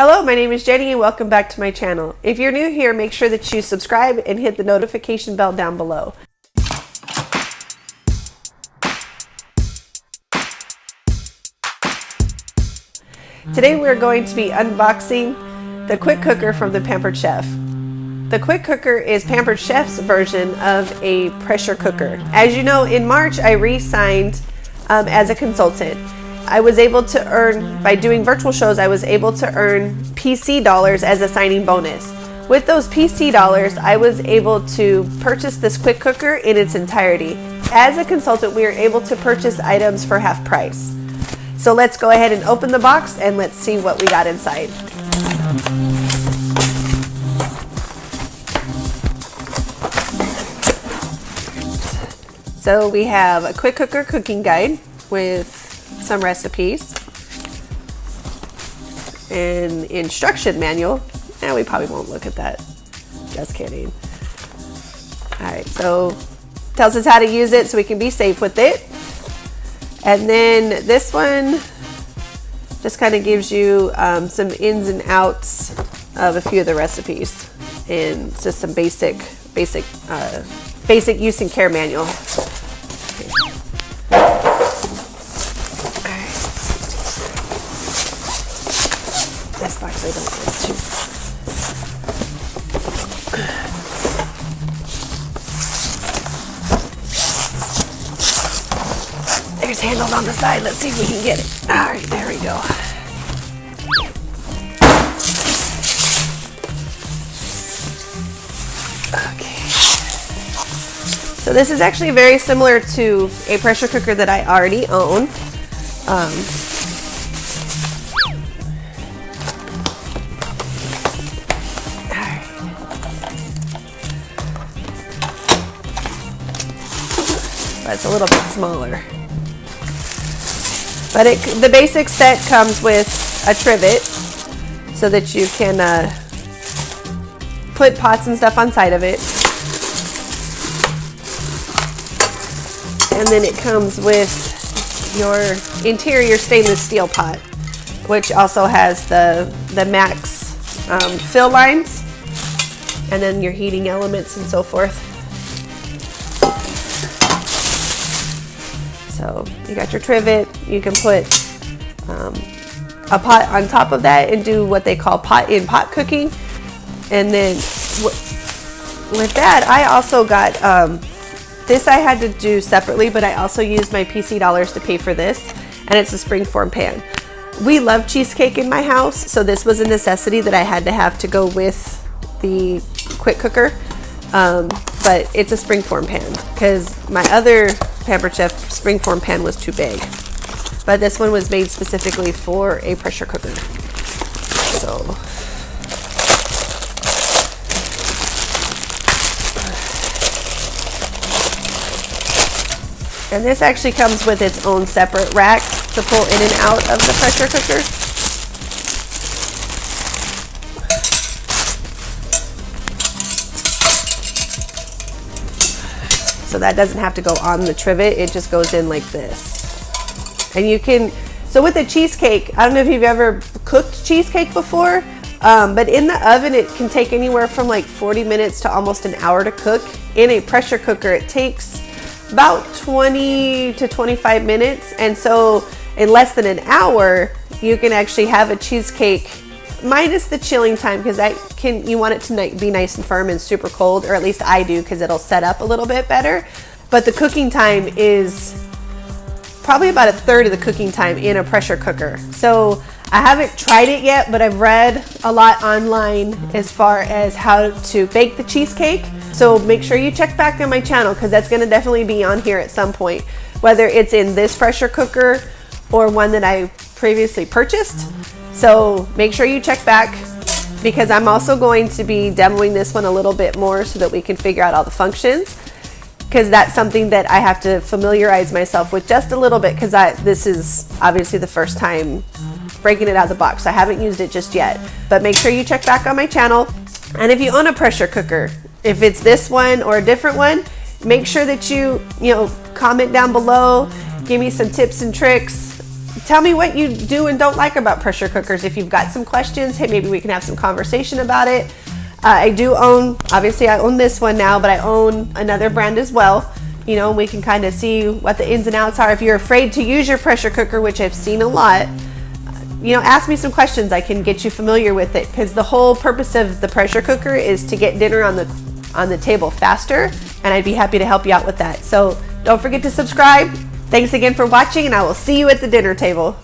Hello, my name is Jenny and welcome back to my channel. If you're new here, make sure that you subscribe and hit the notification bell down below. Today we're going to be unboxing the quick cooker from the Pampered Chef. The quick cooker is Pampered Chef's version of a pressure cooker. As you know, in March I re-signed as a consultant. I was able to earn, by doing virtual shows, I was able to earn PC dollars as a signing bonus. With those PC dollars, I was able to purchase this quick cooker in its entirety. As a consultant, we were able to purchase items for half price. So let's go ahead and open the box and let's see what we got inside. So we have a quick cooker cooking guide with some recipes, an instruction manual, and we probably won't look at that, just kidding. All right, so tells us how to use it so we can be safe with it. And then this one just kind of gives you some ins and outs of a few of the recipes and just some basic use and care manual. This box I don't like too. There's handles on the side. Let's see if we can get it. All right, there we go. Okay. So this is actually very similar to a pressure cooker that I already own. It's a little bit smaller, but the basic set comes with a trivet so that you can put pots and stuff on side of it, and then it comes with your interior stainless steel pot, which also has the max fill lines, and then your heating elements and so forth. So you got your trivet, you can put a pot on top of that and do what they call pot-in-pot cooking. And then with that, I also got, this I had to do separately, but I also used my PC dollars to pay for this, and it's a springform pan. We love cheesecake in my house, so this was a necessity that I had to have to go with the quick cooker. But it's a springform pan because my other Pampered Chef springform pan was too big. But this one was made specifically for a pressure cooker. So and this actually comes with its own separate rack to pull in and out of the pressure cooker. So that doesn't have to go on the trivet, it just goes in like this. And you can, so with a cheesecake, I don't know if you've ever cooked cheesecake before, but in the oven it can take anywhere from like 40 minutes to almost an hour to cook. In a pressure cooker it takes about 20 to 25 minutes, and so in less than an hour you can actually have a cheesecake minus the chilling time, because you want it to be nice and firm and super cold, or at least I do, because it'll set up a little bit better. But the cooking time is probably about a third of the cooking time in a pressure cooker. So I haven't tried it yet, but I've read a lot online as far as how to bake the cheesecake. So make sure you check back on my channel, because that's going to definitely be on here at some point, whether it's in this pressure cooker or one that I previously purchased. So make sure you check back, because I'm also going to be demoing this one a little bit more so that we can figure out all the functions, because that's something that I have to familiarize myself with just a little bit, because this is obviously the first time breaking it out of the box. I haven't used it just yet, but make sure you check back on my channel. And if you own a pressure cooker, if it's this one or a different one, make sure that you comment down below, give me some tips and tricks, tell me what you do and don't like about pressure cookers. If you've got some questions, hey, maybe we can have some conversation about it. I do own, obviously I own this one now, but I own another brand as well. You know, we can kind of see what the ins and outs are. If you're afraid to use your pressure cooker, which I've seen a lot, you know, ask me some questions. I can get you familiar with it, because the whole purpose of the pressure cooker is to get dinner on the table faster, and I'd be happy to help you out with that. So don't forget to subscribe. Thanks again for watching, and I will see you at the dinner table.